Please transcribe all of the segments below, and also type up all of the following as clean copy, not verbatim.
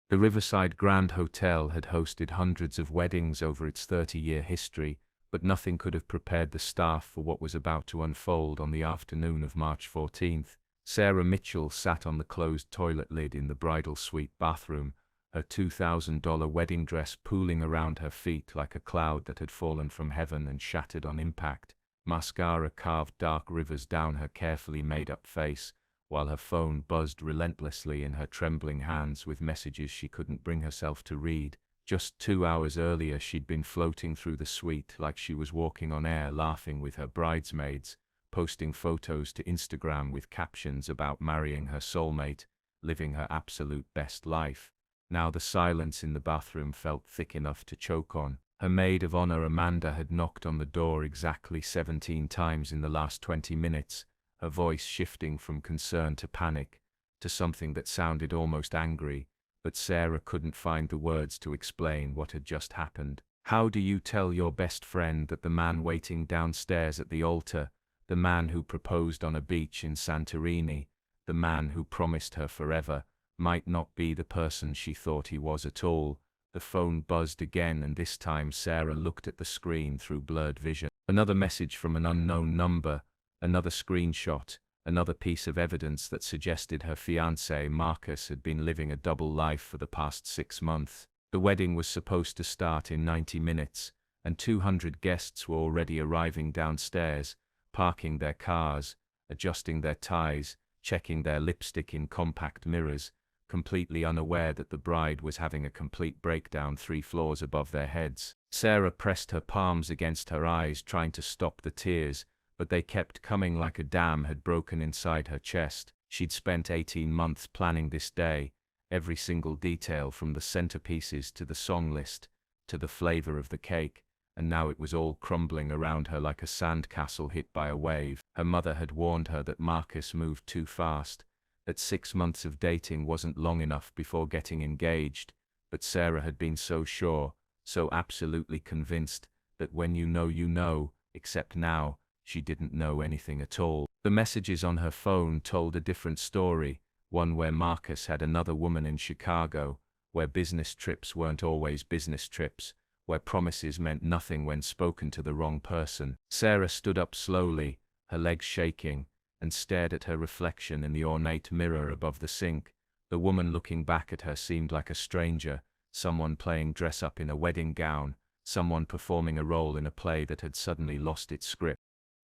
The Riverside Grand Hotel had hosted hundreds of weddings over its 30-year history, but nothing could have prepared the staff for what was about to unfold on the afternoon of March 14th. Sarah Mitchell sat on the closed toilet lid in the bridal suite bathroom, her $2,000 wedding dress pooling around her feet like a cloud that had fallen from heaven and shattered on impact. Mascara carved dark rivers down her carefully made-up face, while her phone buzzed relentlessly in her trembling hands with messages she couldn't bring herself to read. Just 2 hours earlier she'd been floating through the suite like she was walking on air, laughing with her bridesmaids, posting photos to Instagram with captions about marrying her soulmate, living her absolute best life. Now the silence in the bathroom felt thick enough to choke on. Her maid of honor Amanda had knocked on the door exactly 17 times in the last 20 minutes, her voice shifting from concern to panic, to something that sounded almost angry, but Sarah couldn't find the words to explain what had just happened. How do you tell your best friend that the man waiting downstairs at the altar, the man who proposed on a beach in Santorini, the man who promised her forever, might not be the person she thought he was at all? The phone buzzed again, and this time Sarah looked at the screen through blurred vision. Another message from an unknown number, another screenshot, another piece of evidence that suggested her fiancé Marcus had been living a double life for the past 6 months. The wedding was supposed to start in 90 minutes, and 200 guests were already arriving downstairs, parking their cars, adjusting their ties, checking their lipstick in compact mirrors, completely unaware that the bride was having a complete breakdown 3 floors above their heads. Sarah pressed her palms against her eyes, trying to stop the tears, but they kept coming like a dam had broken inside her chest. She'd spent 18 months planning this day, every single detail from the centerpieces to the song list, to the flavor of the cake, and now it was all crumbling around her like a sandcastle hit by a wave. Her mother had warned her that Marcus moved too fast, that 6 months of dating wasn't long enough before getting engaged, but Sarah had been so sure, so absolutely convinced, that when you know, except now, she didn't know anything at all. The messages on her phone told a different story, one where Marcus had another woman in Chicago, where business trips weren't always business trips, where promises meant nothing when spoken to the wrong person. Sarah stood up slowly, her legs shaking, and stared at her reflection in the ornate mirror above the sink. The woman looking back at her seemed like a stranger, someone playing dress-up in a wedding gown, someone performing a role in a play that had suddenly lost its script.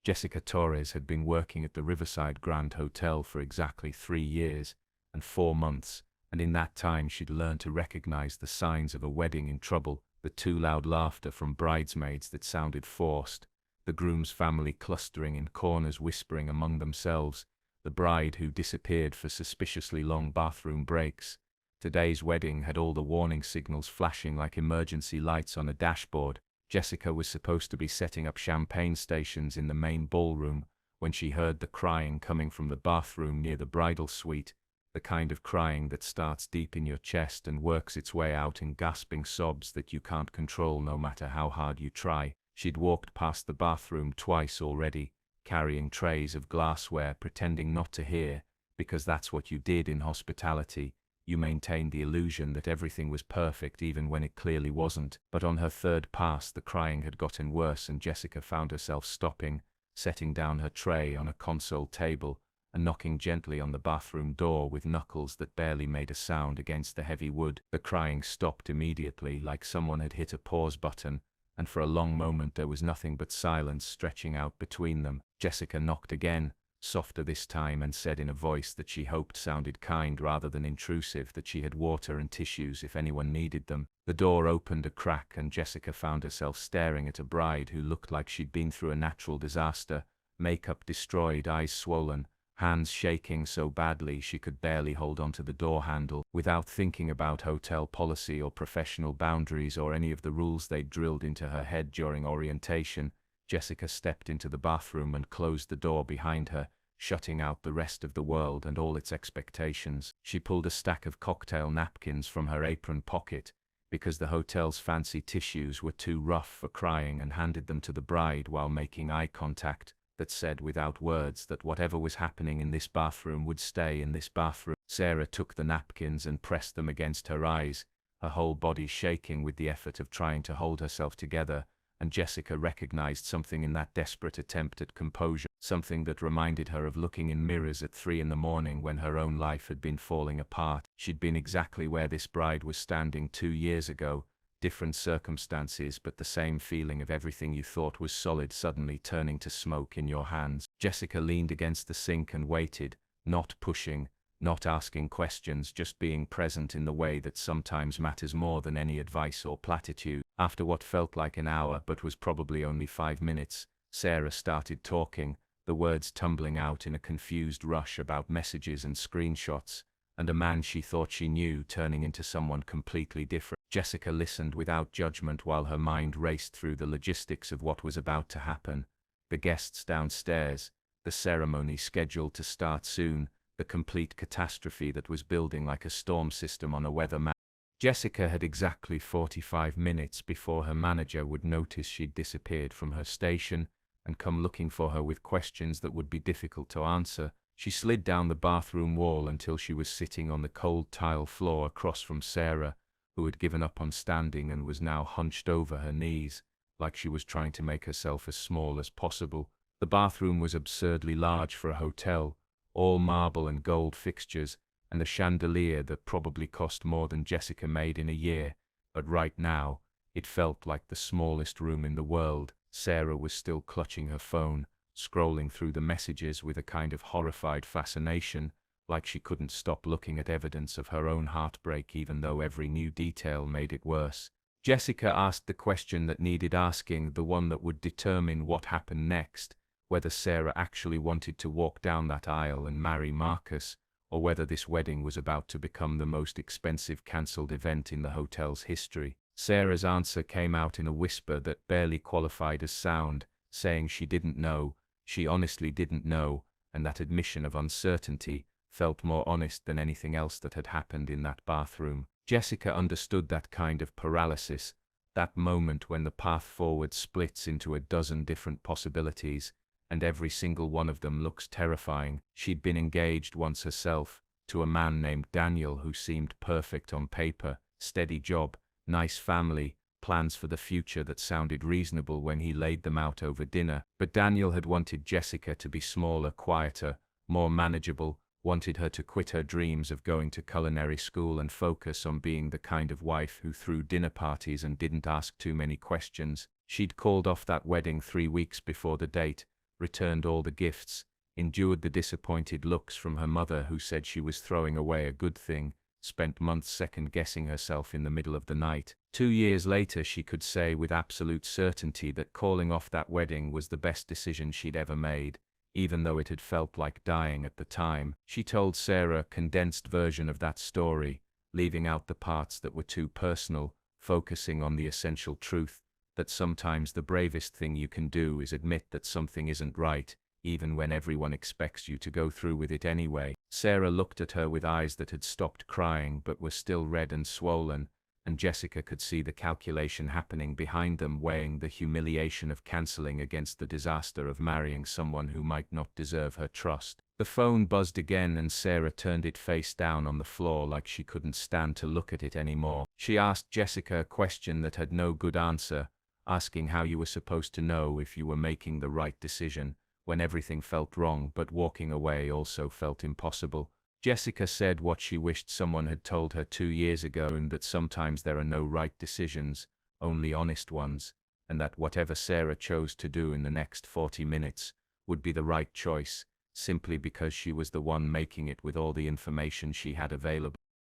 Jessica Torres had been working at the Riverside Grand Hotel for exactly 3 years and 4 months, and in that time she'd learned to recognize the signs of a wedding in trouble: the too loud laughter from bridesmaids that sounded forced, the groom's family clustering in corners whispering among themselves, the bride who disappeared for suspiciously long bathroom breaks. Today's wedding had all the warning signals flashing like emergency lights on a dashboard. Jessica was supposed to be setting up champagne stations in the main ballroom when she heard the crying coming from the bathroom near the bridal suite, the kind of crying that starts deep in your chest and works its way out in gasping sobs that you can't control no matter how hard you try. She'd walked past the bathroom twice already, carrying trays of glassware, pretending not to hear, because that's what you did in hospitality. You maintained the illusion that everything was perfect even when it clearly wasn't. But on her third pass the crying had gotten worse, and Jessica found herself stopping, setting down her tray on a console table, and knocking gently on the bathroom door with knuckles that barely made a sound against the heavy wood. The crying stopped immediately, like someone had hit a pause button, and for a long moment there was nothing but silence stretching out between them. Jessica knocked again, softer this time, and said in a voice that she hoped sounded kind rather than intrusive that she had water and tissues if anyone needed them. The door opened a crack, and Jessica found herself staring at a bride who looked like she'd been through a natural disaster, makeup destroyed, eyes swollen, hands shaking so badly she could barely hold onto the door handle. Without thinking about hotel policy or professional boundaries or any of the rules they'd drilled into her head during orientation, Jessica stepped into the bathroom and closed the door behind her, shutting out the rest of the world and all its expectations. She pulled a stack of cocktail napkins from her apron pocket, because the hotel's fancy tissues were too rough for crying, and handed them to the bride while making eye contact that said without words that whatever was happening in this bathroom would stay in this bathroom. Sarah took the napkins and pressed them against her eyes, her whole body shaking with the effort of trying to hold herself together, and Jessica recognized something in that desperate attempt at composure, something that reminded her of looking in mirrors at 3 in the morning when her own life had been falling apart. She'd been exactly where this bride was standing 2 years ago, different circumstances but the same feeling of everything you thought was solid suddenly turning to smoke in your hands. Jessica leaned against the sink and waited, not pushing, not asking questions, just being present in the way that sometimes matters more than any advice or platitude. After what felt like an hour but was probably only 5 minutes, Sarah started talking, the words tumbling out in a confused rush about messages and screenshots, and a man she thought she knew turning into someone completely different. Jessica listened without judgment while her mind raced through the logistics of what was about to happen. The guests downstairs, the ceremony scheduled to start soon, the complete catastrophe that was building like a storm system on a weather map. Jessica had exactly 45 minutes before her manager would notice she'd disappeared from her station and come looking for her with questions that would be difficult to answer. She slid down the bathroom wall until she was sitting on the cold tile floor across from Sarah, who had given up on standing and was now hunched over her knees, like she was trying to make herself as small as possible. The bathroom was absurdly large for a hotel, all marble and gold fixtures, and a chandelier that probably cost more than Jessica made in a year, but right now, it felt like the smallest room in the world. Sarah was still clutching her phone, scrolling through the messages with a kind of horrified fascination, like she couldn't stop looking at evidence of her own heartbreak even though every new detail made it worse. Jessica asked the question that needed asking, the one that would determine what happened next, whether Sarah actually wanted to walk down that aisle and marry Marcus, or whether this wedding was about to become the most expensive cancelled event in the hotel's history. Sarah's answer came out in a whisper that barely qualified as sound, saying she didn't know, she honestly didn't know, and that admission of uncertainty felt more honest than anything else that had happened in that bathroom. Jessica understood that kind of paralysis, that moment when the path forward splits into a dozen different possibilities, and every single one of them looks terrifying. She'd been engaged once herself, to a man named Daniel who seemed perfect on paper, steady job, nice family, plans for the future that sounded reasonable when he laid them out over dinner. But Daniel had wanted Jessica to be smaller, quieter, more manageable, wanted her to quit her dreams of going to culinary school and focus on being the kind of wife who threw dinner parties and didn't ask too many questions. She'd called off that wedding 3 weeks before the date, returned all the gifts, endured the disappointed looks from her mother who said she was throwing away a good thing, spent months second-guessing herself in the middle of the night. 2 years later she could say with absolute certainty that calling off that wedding was the best decision she'd ever made, even though it had felt like dying at the time. She told Sarah a condensed version of that story, leaving out the parts that were too personal, focusing on the essential truth, that sometimes the bravest thing you can do is admit that something isn't right, even when everyone expects you to go through with it anyway. Sarah looked at her with eyes that had stopped crying but were still red and swollen, and Jessica could see the calculation happening behind them, weighing the humiliation of cancelling against the disaster of marrying someone who might not deserve her trust. The phone buzzed again and Sarah turned it face down on the floor like she couldn't stand to look at it anymore. She asked Jessica a question that had no good answer, asking how you were supposed to know if you were making the right decision, when everything felt wrong but walking away also felt impossible. Jessica said what she wished someone had told her 2 years ago, and that sometimes there are no right decisions, only honest ones, and that whatever Sarah chose to do in the next 40 minutes would be the right choice, simply because she was the one making it with all the information she had available.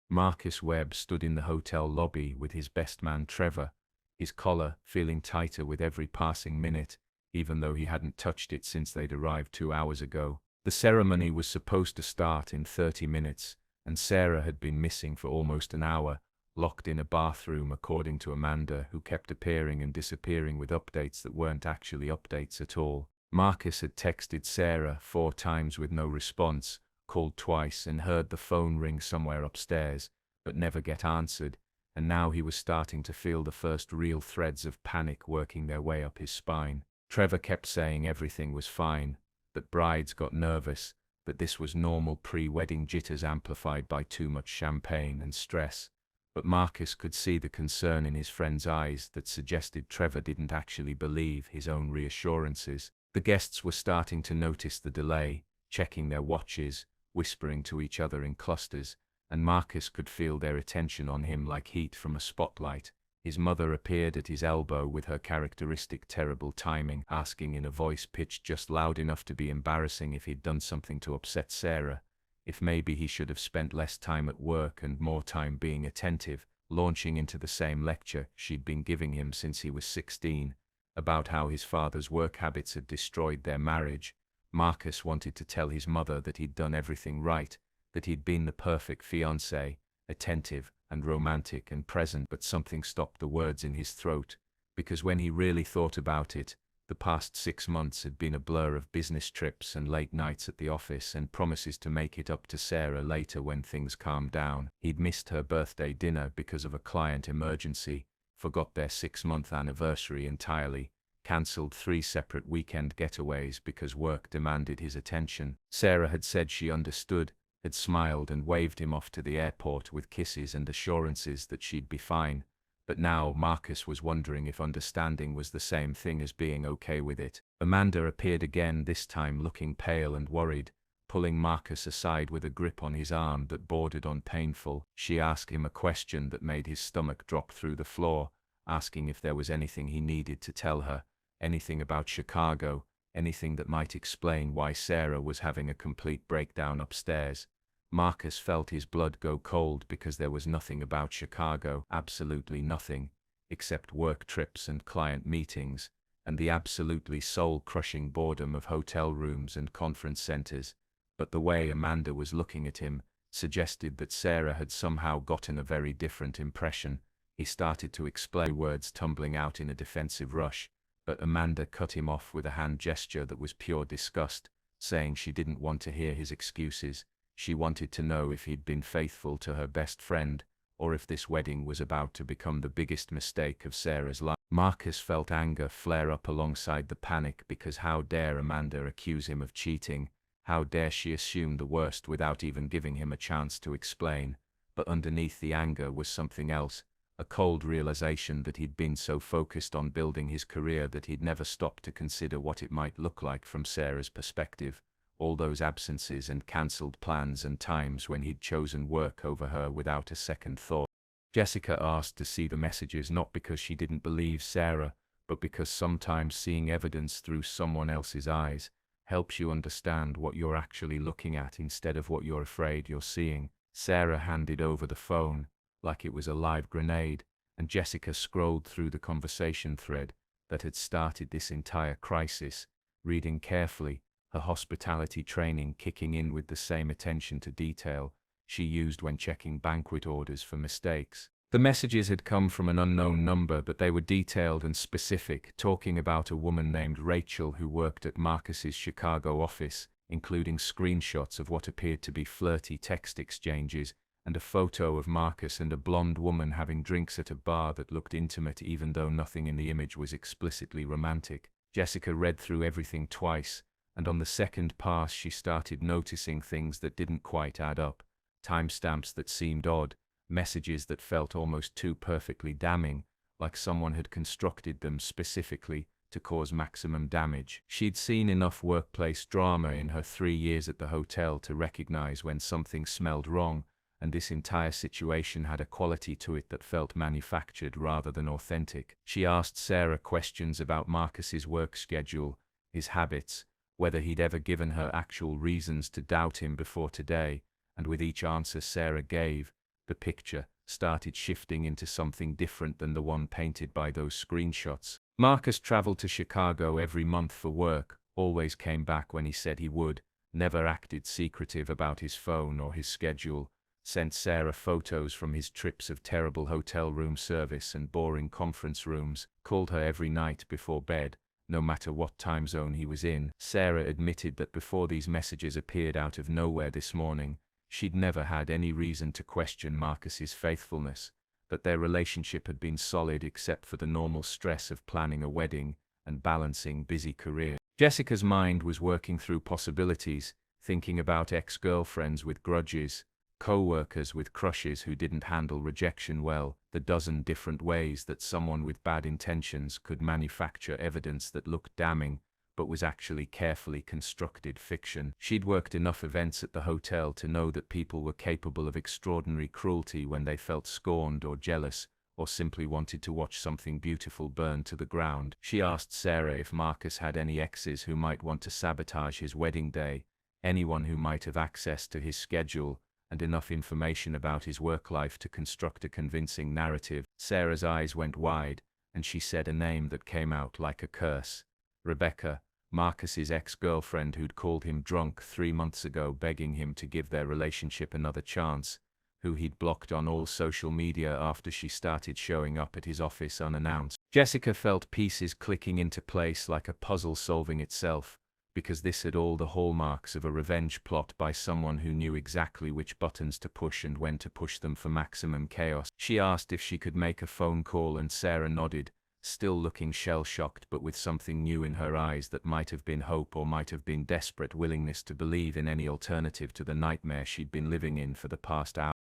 Marcus Webb stood in the hotel lobby with his best man Trevor, his collar feeling tighter with every passing minute, even though he hadn't touched it since they'd arrived 2 hours ago. The ceremony was supposed to start in 30 minutes, and Sarah had been missing for almost an hour, locked in a bathroom according to Amanda, who kept appearing and disappearing with updates that weren't actually updates at all. Marcus had texted Sarah 4 times with no response, called twice and heard the phone ring somewhere upstairs, but never get answered, and now he was starting to feel the first real threads of panic working their way up his spine. Trevor kept saying everything was fine, that brides got nervous, that this was normal pre-wedding jitters amplified by too much champagne and stress. But Marcus could see the concern in his friend's eyes that suggested Trevor didn't actually believe his own reassurances. The guests were starting to notice the delay, checking their watches, whispering to each other in clusters, and Marcus could feel their attention on him like heat from a spotlight. His mother appeared at his elbow with her characteristic terrible timing, asking in a voice pitched just loud enough to be embarrassing if he'd done something to upset Sarah, if maybe he should have spent less time at work and more time being attentive, launching into the same lecture she'd been giving him since he was 16, about how his father's work habits had destroyed their marriage. Marcus wanted to tell his mother that he'd done everything right, that he'd been the perfect fiancé, attentive and romantic and present, but something stopped the words in his throat, because when he really thought about it, the past 6 months had been a blur of business trips and late nights at the office and promises to make it up to Sarah later when things calmed down. He'd missed her birthday dinner because of a client emergency, forgot their 6-month anniversary entirely, cancelled 3 separate weekend getaways because work demanded his attention. Sarah had said she understood, had smiled and waved him off to the airport with kisses and assurances that she'd be fine, but now Marcus was wondering if understanding was the same thing as being okay with it. Amanda appeared again, this time looking pale and worried, pulling Marcus aside with a grip on his arm that bordered on painful. She asked him a question that made his stomach drop through the floor, asking if there was anything he needed to tell her, anything about Chicago, anything that might explain why Sarah was having a complete breakdown upstairs. Marcus felt his blood go cold because there was nothing about Chicago, absolutely nothing, except work trips and client meetings, and the absolutely soul-crushing boredom of hotel rooms and conference centers. But the way Amanda was looking at him suggested that Sarah had somehow gotten a very different impression. He started to explain, words tumbling out in a defensive rush, but Amanda cut him off with a hand gesture that was pure disgust, saying she didn't want to hear his excuses. She wanted to know if he'd been faithful to her best friend, or if this wedding was about to become the biggest mistake of Sarah's life. Marcus felt anger flare up alongside the panic, because how dare Amanda accuse him of cheating? How dare she assume the worst without even giving him a chance to explain? But underneath the anger was something else, a cold realization that he'd been so focused on building his career that he'd never stopped to consider what it might look like from Sarah's perspective. All those absences and cancelled plans and times when he'd chosen work over her without a second thought. Jessica asked to see the messages, not because she didn't believe Sarah, but because sometimes seeing evidence through someone else's eyes helps you understand what you're actually looking at instead of what you're afraid you're seeing. Sarah handed over the phone like it was a live grenade, and Jessica scrolled through the conversation thread that had started this entire crisis, reading carefully, her hospitality training kicking in with the same attention to detail she used when checking banquet orders for mistakes. The messages had come from an unknown number, but they were detailed and specific, talking about a woman named Rachel who worked at Marcus's Chicago office, including screenshots of what appeared to be flirty text exchanges, and a photo of Marcus and a blonde woman having drinks at a bar that looked intimate even though nothing in the image was explicitly romantic. Jessica read through everything twice, and on the second pass she started noticing things that didn't quite add up, timestamps that seemed odd, messages that felt almost too perfectly damning, like someone had constructed them specifically to cause maximum damage. She'd seen enough workplace drama in her 3 years at the hotel to recognize when something smelled wrong, and this entire situation had a quality to it that felt manufactured rather than authentic. She asked Sarah questions about Marcus's work schedule, his habits, whether he'd ever given her actual reasons to doubt him before today, and with each answer Sarah gave, the picture started shifting into something different than the one painted by those screenshots. Marcus traveled to Chicago every month for work, always came back when he said he would, never acted secretive about his phone or his schedule, sent Sarah photos from his trips of terrible hotel room service and boring conference rooms, called her every night before bed, no matter what time zone he was in. Sarah admitted that before these messages appeared out of nowhere this morning, she'd never had any reason to question Marcus's faithfulness, that their relationship had been solid except for the normal stress of planning a wedding, and balancing busy career. Jessica's mind was working through possibilities, thinking about ex-girlfriends with grudges, co-workers with crushes who didn't handle rejection well, the dozen different ways that someone with bad intentions could manufacture evidence that looked damning, but was actually carefully constructed fiction. She'd worked enough events at the hotel to know that people were capable of extraordinary cruelty when they felt scorned or jealous, or simply wanted to watch something beautiful burn to the ground. She asked Sarah if Marcus had any exes who might want to sabotage his wedding day, anyone who might have access to his schedule, and enough information about his work life to construct a convincing narrative. Sarah's eyes went wide, and she said a name that came out like a curse. Rebecca, Marcus's ex-girlfriend who'd called him drunk 3 months ago begging him to give their relationship another chance, who he'd blocked on all social media after she started showing up at his office unannounced. Jessica felt pieces clicking into place like a puzzle solving itself, because this had all the hallmarks of a revenge plot by someone who knew exactly which buttons to push and when to push them for maximum chaos. She asked if she could make a phone call and Sarah nodded, still looking shell-shocked but with something new in her eyes that might have been hope or might have been desperate willingness to believe in any alternative to the nightmare she'd been living in for the past hour.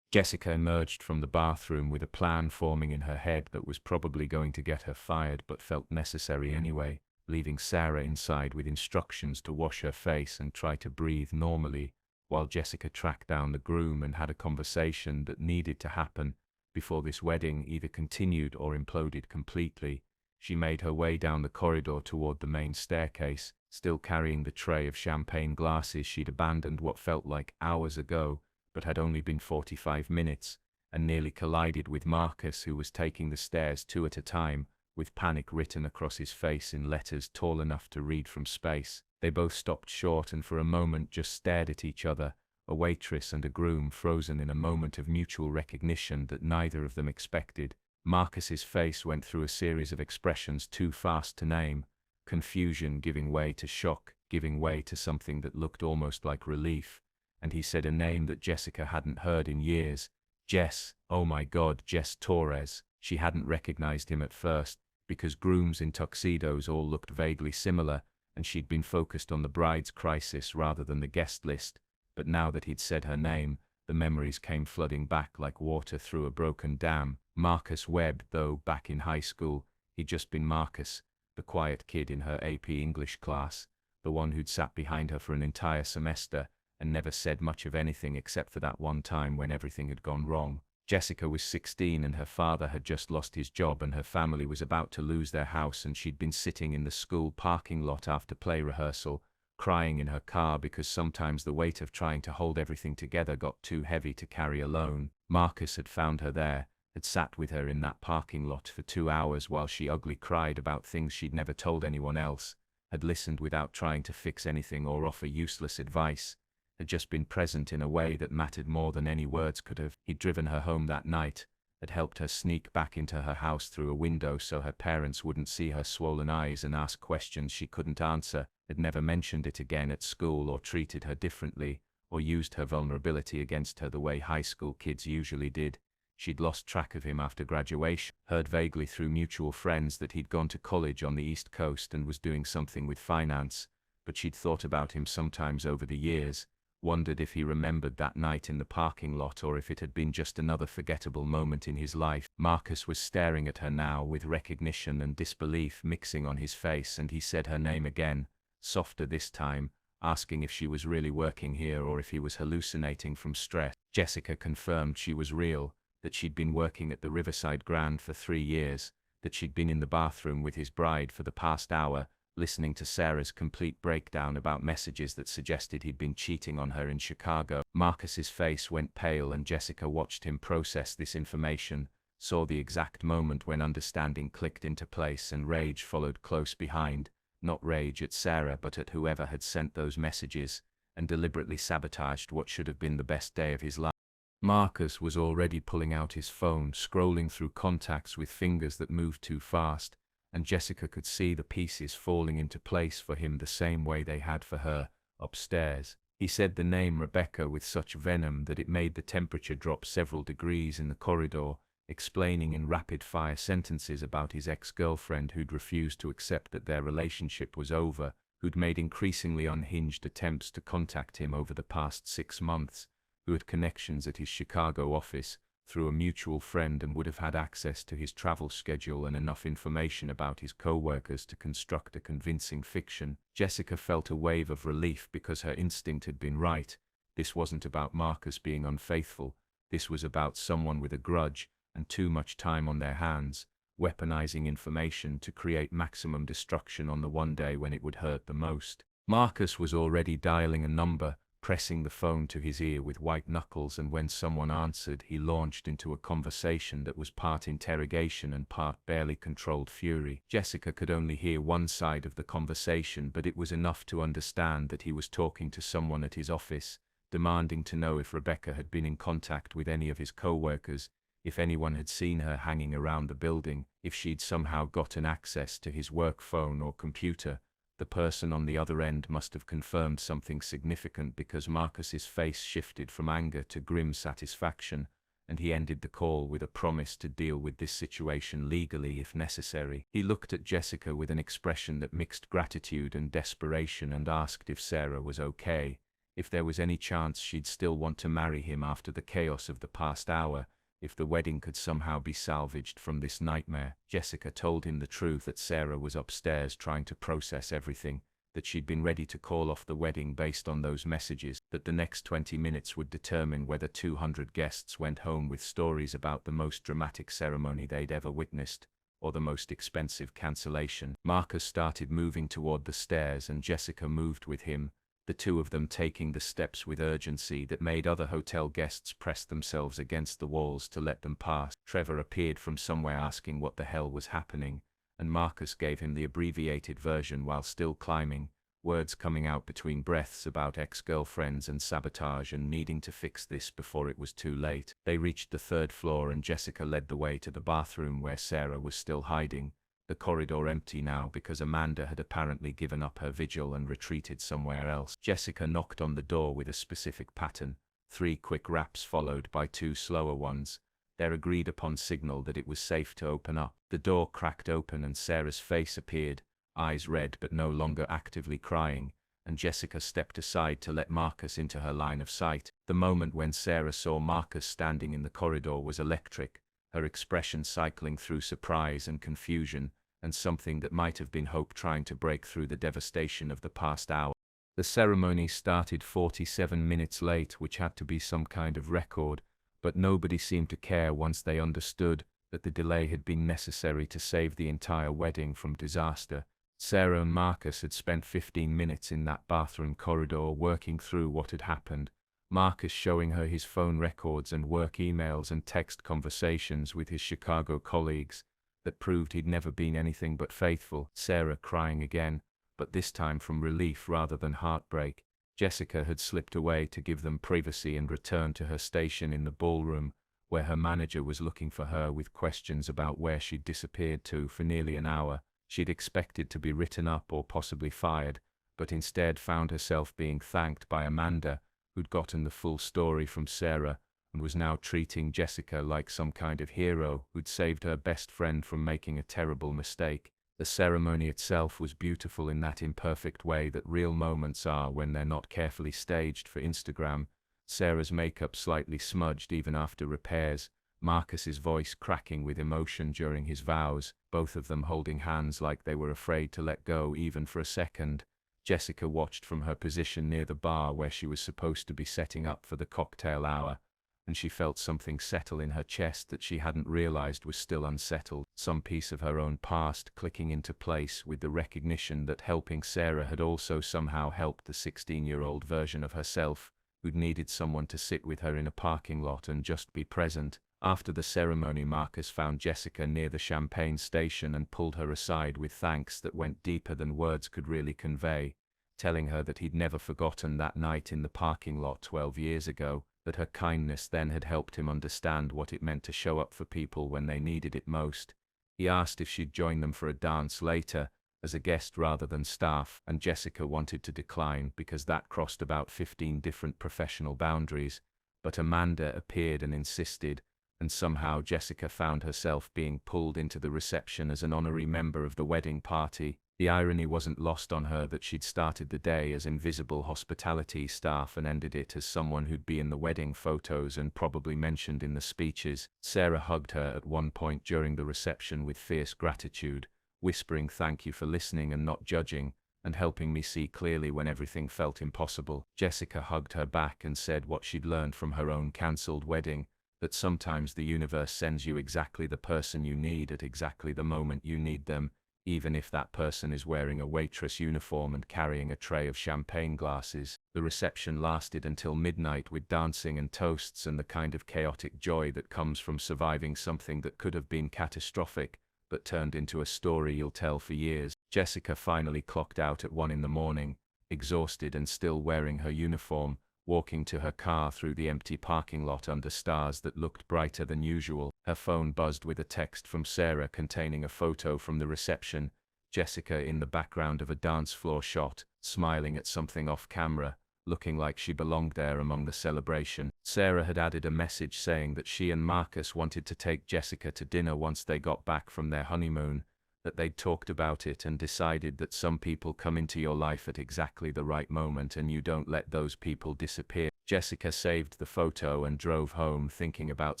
Jessica emerged from the bathroom with a plan forming in her head that was probably going to get her fired but felt necessary anyway, leaving Sarah inside with instructions to wash her face and try to breathe normally, while Jessica tracked down the groom and had a conversation that needed to happen before this wedding either continued or imploded completely. She made her way down the corridor toward the main staircase, still carrying the tray of champagne glasses she'd abandoned what felt like hours ago, but had only been 45 minutes, and nearly collided with Marcus, who was taking the stairs 2 at a time, with panic written across his face in letters tall enough to read from space. They both stopped short and for a moment just stared at each other, a waitress and a groom frozen in a moment of mutual recognition that neither of them expected. Marcus's face went through a series of expressions too fast to name, confusion giving way to shock, giving way to something that looked almost like relief, and he said a name that Jessica hadn't heard in years. Jess, oh my God, Jess Torres. She hadn't recognized him at first, because grooms in tuxedos all looked vaguely similar, and she'd been focused on the bride's crisis rather than the guest list. But now that he'd said her name, the memories came flooding back like water through a broken dam. Marcus Webb, though, back in high school, he'd just been Marcus, the quiet kid in her AP English class, the one who'd sat behind her for an entire semester, and never said much of anything except for that one time when everything had gone wrong. Jessica was 16 and her father had just lost his job and her family was about to lose their house, and she'd been sitting in the school parking lot after play rehearsal, crying in her car because sometimes the weight of trying to hold everything together got too heavy to carry alone. Marcus had found her there, had sat with her in that parking lot for 2 hours while she ugly cried about things she'd never told anyone else, had listened without trying to fix anything or offer useless advice, had just been present in a way that mattered more than any words could have. He'd driven her home that night, had helped her sneak back into her house through a window so her parents wouldn't see her swollen eyes and ask questions she couldn't answer, had never mentioned it again at school or treated her differently, or used her vulnerability against her the way high school kids usually did. She'd lost track of him after graduation, heard vaguely through mutual friends that he'd gone to college on the East Coast and was doing something with finance, but she'd thought about him sometimes over the years, wondered if he remembered that night in the parking lot or if it had been just another forgettable moment in his life. Marcus was staring at her now with recognition and disbelief mixing on his face, and he said her name again, softer this time, asking if she was really working here or if he was hallucinating from stress. Jessica confirmed she was real, that she'd been working at the Riverside Grand for 3 years, that she'd been in the bathroom with his bride for the past hour, listening to Sarah's complete breakdown about messages that suggested he'd been cheating on her in Chicago. Marcus's face went pale and Jessica watched him process this information, saw the exact moment when understanding clicked into place and rage followed close behind, not rage at Sarah but at whoever had sent those messages, and deliberately sabotaged what should have been the best day of his life. Marcus was already pulling out his phone, scrolling through contacts with fingers that moved too fast, and Jessica could see the pieces falling into place for him the same way they had for her, upstairs. He said the name Rebecca with such venom that it made the temperature drop several degrees in the corridor, explaining in rapid-fire sentences about his ex-girlfriend who'd refused to accept that their relationship was over, who'd made increasingly unhinged attempts to contact him over the past 6 months, who had connections at his Chicago office through a mutual friend and would have had access to his travel schedule and enough information about his co-workers to construct a convincing fiction. Jessica felt a wave of relief because her instinct had been right. This wasn't about Marcus being unfaithful. This was about someone with a grudge and too much time on their hands, weaponizing information to create maximum destruction on the one day when it would hurt the most. Marcus was already dialing a number, pressing the phone to his ear with white knuckles, and when someone answered, he launched into a conversation that was part interrogation and part barely controlled fury. Jessica could only hear one side of the conversation, but it was enough to understand that he was talking to someone at his office, demanding to know if Rebecca had been in contact with any of his co-workers, if anyone had seen her hanging around the building, if she'd somehow gotten access to his work phone or computer. The person on the other end must have confirmed something significant, because Marcus's face shifted from anger to grim satisfaction, and he ended the call with a promise to deal with this situation legally if necessary. He looked at Jessica with an expression that mixed gratitude and desperation and asked if Sarah was okay, if there was any chance she'd still want to marry him after the chaos of the past hour, if the wedding could somehow be salvaged from this nightmare. Jessica told him the truth, that Sarah was upstairs trying to process everything, that she'd been ready to call off the wedding based on those messages, that the next 20 minutes would determine whether 200 guests went home with stories about the most dramatic ceremony they'd ever witnessed, or the most expensive cancellation. Marcus started moving toward the stairs and Jessica moved with him, the two of them taking the steps with urgency that made other hotel guests press themselves against the walls to let them pass. Trevor appeared from somewhere asking what the hell was happening, and Marcus gave him the abbreviated version while still climbing, words coming out between breaths about ex-girlfriends and sabotage and needing to fix this before it was too late. They reached the 3rd floor and Jessica led the way to the bathroom where Sarah was still hiding, the corridor empty now because Amanda had apparently given up her vigil and retreated somewhere else. Jessica knocked on the door with a specific pattern, 3 quick raps followed by 2 slower ones, their agreed-upon signal that it was safe to open up. The door cracked open and Sarah's face appeared, eyes red but no longer actively crying, and Jessica stepped aside to let Marcus into her line of sight. The moment when Sarah saw Marcus standing in the corridor was electric, her expression cycling through surprise and confusion, and something that might have been hope trying to break through the devastation of the past hour. The ceremony started 47 minutes late, which had to be some kind of record, but nobody seemed to care once they understood that the delay had been necessary to save the entire wedding from disaster. Sarah and Marcus had spent 15 minutes in that bathroom corridor working through what had happened, Marcus showing her his phone records and work emails and text conversations with his Chicago colleagues that proved he'd never been anything but faithful. Sarah crying again, but this time from relief rather than heartbreak. Jessica had slipped away to give them privacy and returned to her station in the ballroom, where her manager was looking for her with questions about where she'd disappeared to for nearly an hour. She'd expected to be written up or possibly fired, but instead found herself being thanked by Amanda, who'd gotten the full story from Sarah, and was now treating Jessica like some kind of hero who'd saved her best friend from making a terrible mistake. The ceremony itself was beautiful in that imperfect way that real moments are when they're not carefully staged for Instagram. Sarah's makeup slightly smudged even after repairs, Marcus's voice cracking with emotion during his vows, both of them holding hands like they were afraid to let go even for a second. Jessica watched from her position near the bar where she was supposed to be setting up for the cocktail hour, and she felt something settle in her chest that she hadn't realized was still unsettled, some piece of her own past clicking into place with the recognition that helping Sarah had also somehow helped the 16-year-old version of herself, who'd needed someone to sit with her in a parking lot and just be present. After the ceremony, Marcus found Jessica near the Champagne station and pulled her aside with thanks that went deeper than words could really convey, telling her that he'd never forgotten that night in the parking lot 12 years ago, that her kindness then had helped him understand what it meant to show up for people when they needed it most. He asked if she'd join them for a dance later, as a guest rather than staff, and Jessica wanted to decline because that crossed about 15 different professional boundaries, but Amanda appeared and insisted, and somehow Jessica found herself being pulled into the reception as an honorary member of the wedding party. The irony wasn't lost on her that she'd started the day as invisible hospitality staff and ended it as someone who'd be in the wedding photos and probably mentioned in the speeches. Sarah hugged her at one point during the reception with fierce gratitude, whispering thank you for listening and not judging, and helping me see clearly when everything felt impossible. Jessica hugged her back and said what she'd learned from her own cancelled wedding, that sometimes the universe sends you exactly the person you need at exactly the moment you need them, even if that person is wearing a waitress uniform and carrying a tray of champagne glasses. The reception lasted until midnight with dancing and toasts and the kind of chaotic joy that comes from surviving something that could have been catastrophic, but turned into a story you'll tell for years. Jessica finally clocked out at 1 in the morning, exhausted and still wearing her uniform, walking to her car through the empty parking lot under stars that looked brighter than usual. Her phone buzzed with a text from Sarah containing a photo from the reception, Jessica in the background of a dance floor shot, smiling at something off camera, looking like she belonged there among the celebration. Sarah had added a message saying that she and Marcus wanted to take Jessica to dinner once they got back from their honeymoon, that they'd talked about it and decided that some people come into your life at exactly the right moment and you don't let those people disappear. Jessica saved the photo and drove home thinking about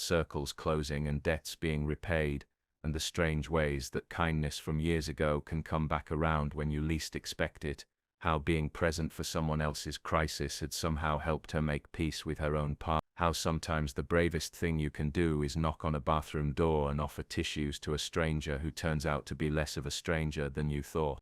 circles closing and debts being repaid, and the strange ways that kindness from years ago can come back around when you least expect it, how being present for someone else's crisis had somehow helped her make peace with her own past, how sometimes the bravest thing you can do is knock on a bathroom door and offer tissues to a stranger who turns out to be less of a stranger than you thought.